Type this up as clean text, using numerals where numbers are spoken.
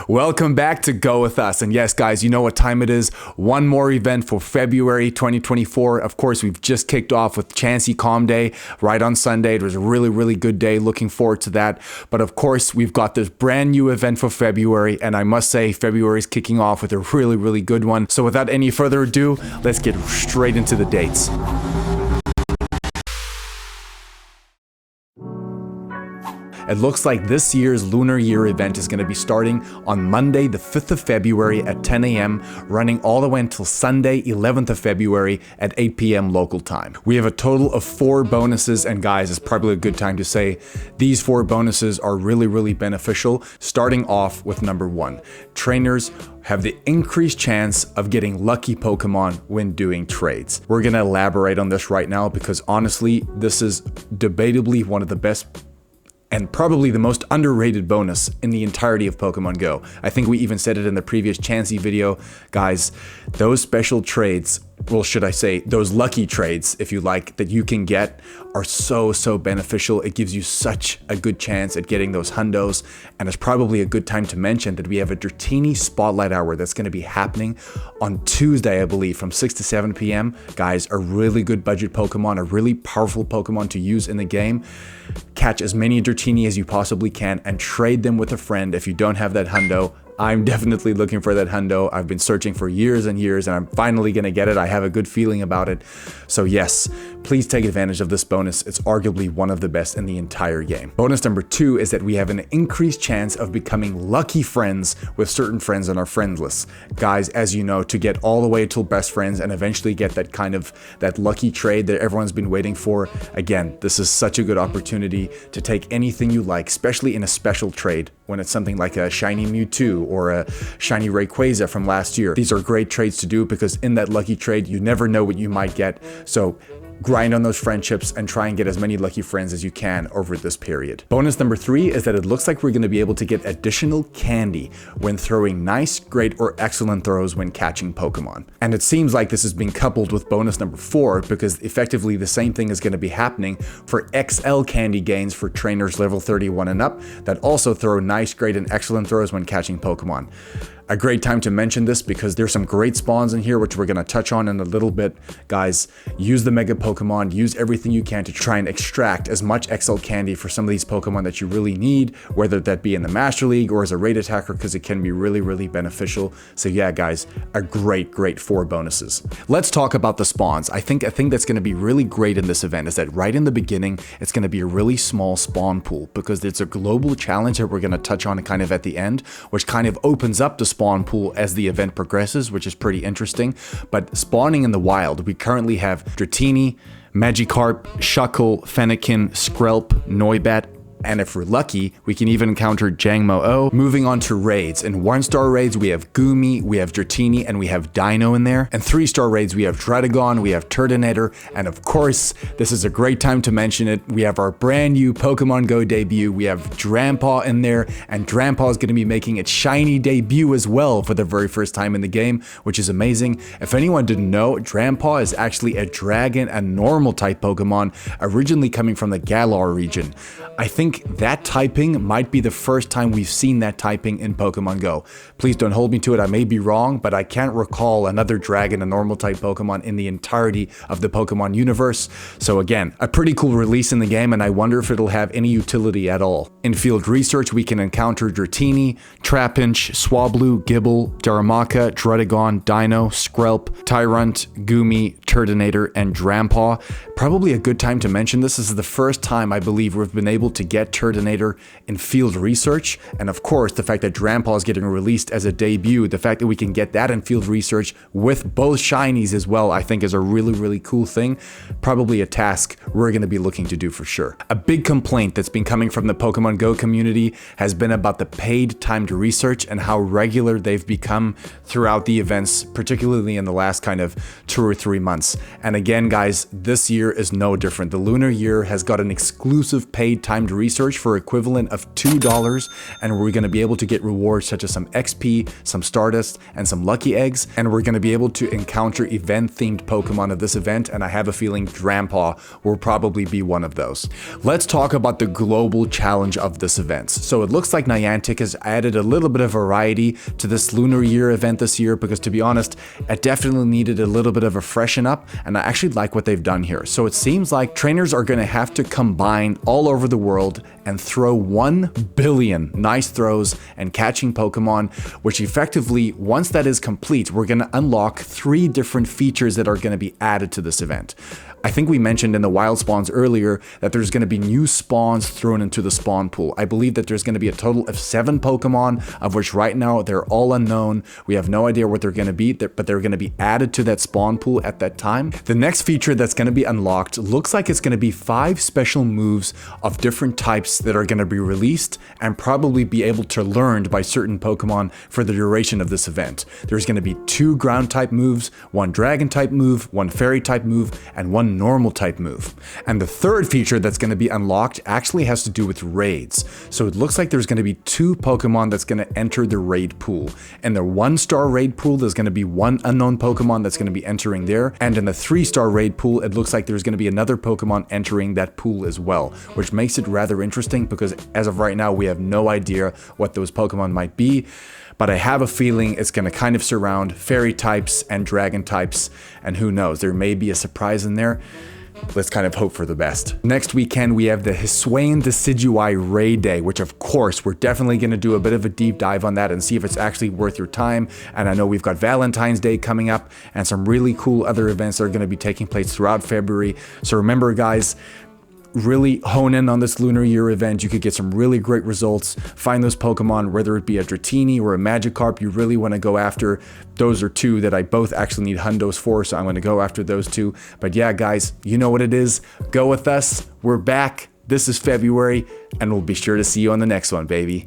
Welcome back to Go With Us. And yes, guys, you know what time it is. One more event for February 2024. Of course, we've just kicked off with Chansey Calm Day right on Sunday. It was a really good day. Looking forward to that. But of course, we've got this brand new event for February. And I must say, February is kicking off with a really good one. So without any further ado, let's get straight into the dates. It looks like this year's Lunar Year Event is going to be starting on Monday, the 5th of February at 10 a.m., running all the way until Sunday, 11th of February at 8 p.m. local time. We have a total of 4 bonuses, and guys, it's probably a good time to say these 4 bonuses are really beneficial, starting off with number 1. Trainers have the increased chance of getting lucky Pokemon when doing trades. We're going to elaborate on this right now because honestly, this is debatably one of the best and probably the most underrated bonus in the entirety of Pokemon Go. I think we even said it in the previous Chansey video. Guys, those special trades, well, should I say, those lucky trades, if you like, that you can get are so beneficial. It gives you such a good chance at getting those hundos. And it's probably a good time to mention that we have a Dratini Spotlight Hour that's going to be happening on Tuesday, I believe, from 6 to 7 p.m. Guys, a really good budget Pokemon, a really powerful Pokemon to use in the game. Catch as many Dratini as you possibly can and trade them with a friend if you don't have that hundo. I'm definitely looking for that hundo. I've been searching for years and years, and I'm finally going to get it. I have a good feeling about it. So yes, please take advantage of this bonus. It's arguably one of the best in the entire game. Bonus number 2 is that we have an increased chance of becoming lucky friends with certain friends on our friend list. Guys, as you know, to get all the way till best friends and eventually get that lucky trade that everyone's been waiting for, again, this is such a good opportunity to take anything you like, especially in a special trade when it's something like a shiny Mewtwo or a shiny Rayquaza from last year. These are great trades to do because in that lucky trade, you never know what you might get. So grind on those friendships and try and get as many lucky friends as you can over this period. Bonus number 3 is that it looks like we're going to be able to get additional candy when throwing nice, great, or excellent throws when catching Pokemon. And it seems like this is being coupled with bonus number 4 because effectively the same thing is going to be happening for XL candy gains for trainers level 31 and up that also throw nice, great, and excellent throws when catching Pokemon. A great time to mention this because there's some great spawns in here which we're going to touch on in a little bit. Guys, use the Mega Pokemon, use everything you can to try and extract as much XL candy for some of these Pokemon that you really need, whether that be in the Master League or as a raid attacker, because it can be really beneficial. So yeah, guys, a great 4 bonuses. Let's talk about the spawns. I think that's going to be really great in this event is that right in the beginning, it's going to be a really small spawn pool because there's a global challenge that we're going to touch on kind of at the end, which kind of opens up the spawn pool as the event progresses, which is pretty interesting. But spawning in the wild, we currently have Dratini, Magikarp, Shuckle, Fennekin, Skrelp, Noibat, and if we're lucky, we can even encounter Jangmo-O. Moving on to raids. In 1-star raids, we have Goomy, we have Dratini, and we have Dino in there. And 3-star raids, we have Druddigon, we have Turtonator, and of course, this is a great time to mention it, we have our brand new Pokemon Go debut. We have Drampa in there, and Drampa is going to be making its shiny debut as well for the very first time in the game, which is amazing. If anyone didn't know, Drampa is actually a dragon and normal type Pokemon, originally coming from the Galar region. I think that typing might be the first time we've seen that typing in Pokemon Go. Please don't hold me to it, I may be wrong, but I can't recall another dragon and normal type Pokemon in the entirety of the Pokemon universe. So again, a pretty cool release in the game, and I wonder if it'll have any utility at all. In field research, we can encounter Dratini, Trapinch, Swablu, Gibble, Darumaka, Druddigon, Dino, Skrelp, Tyrant, Goomy, Turtonator, and Drampa. Probably a good time to mention this is the first time I believe we've been able to get Turtonator in field research, and of course the fact that Drampa is getting released as a debut, the fact that we can get that in field research with both shinies as well, I think is a really cool thing. Probably a task we're going to be looking to do for sure. A big complaint that's been coming from the Pokemon Go community has been about the paid timed research and how regular they've become throughout the events, particularly in the last kind of 2 or 3 months. And again, guys, this year is no different. The Lunar Year has got an exclusive paid timed research research for equivalent of $2, and we're going to be able to get rewards such as some XP, some Stardust, and some lucky eggs, and we're going to be able to encounter event-themed Pokemon of this event, and I have a feeling Drampa will probably be one of those. Let's talk about the global challenge of this event. So it looks like Niantic has added a little bit of variety to this Lunar Year event this year, because to be honest, it definitely needed a little bit of a freshen up, and I actually like what they've done here. So it seems like trainers are going to have to combine all over the world and throw 1 billion nice throws and catching Pokemon, which effectively, once that is complete, we're going to unlock 3 different features that are going to be added to this event. I think we mentioned in the wild spawns earlier that there's going to be new spawns thrown into the spawn pool. I believe that there's going to be a total of 7 Pokemon, of which right now they're all unknown. We have no idea what they're going to be, but they're going to be added to that spawn pool at that time. The next feature that's going to be unlocked looks like it's going to be 5 special moves of different types that are going to be released and probably be able to learned by certain Pokemon for the duration of this event. There's going to be 2 ground type moves, 1 dragon type move, 1 fairy type move, and 1 normal type move. And the third feature that's going to be unlocked actually has to do with raids. So it looks like there's going to be 2 Pokemon that's going to enter the raid pool. In the 1-star raid pool, there's going to be 1 unknown Pokemon that's going to be entering there. And in the 3-star raid pool, it looks like there's going to be another Pokemon entering that pool as well, which makes it rather interesting because as of right now, we have no idea what those Pokemon might be. But I have a feeling it's going to kind of surround fairy types and dragon types, and who knows, there may be a surprise in there. Let's kind of hope for the best. Next weekend, we have the Hisuian Decidueye Raid Day, which of course, we're definitely going to do a bit of a deep dive on that and see if it's actually worth your time. And I know we've got Valentine's Day coming up and some really cool other events that are going to be taking place throughout February. So remember, guys, really hone in on this Lunar Year event. You could get some really great results. Find those Pokemon, whether it be a Dratini or a Magikarp you really want to go after. Those are 2 that I both actually need hundos for, so I'm going to go after those 2. But yeah, guys, you know what it is. Go with us. We're back. This is February, and we'll be sure to see you on the next one, baby.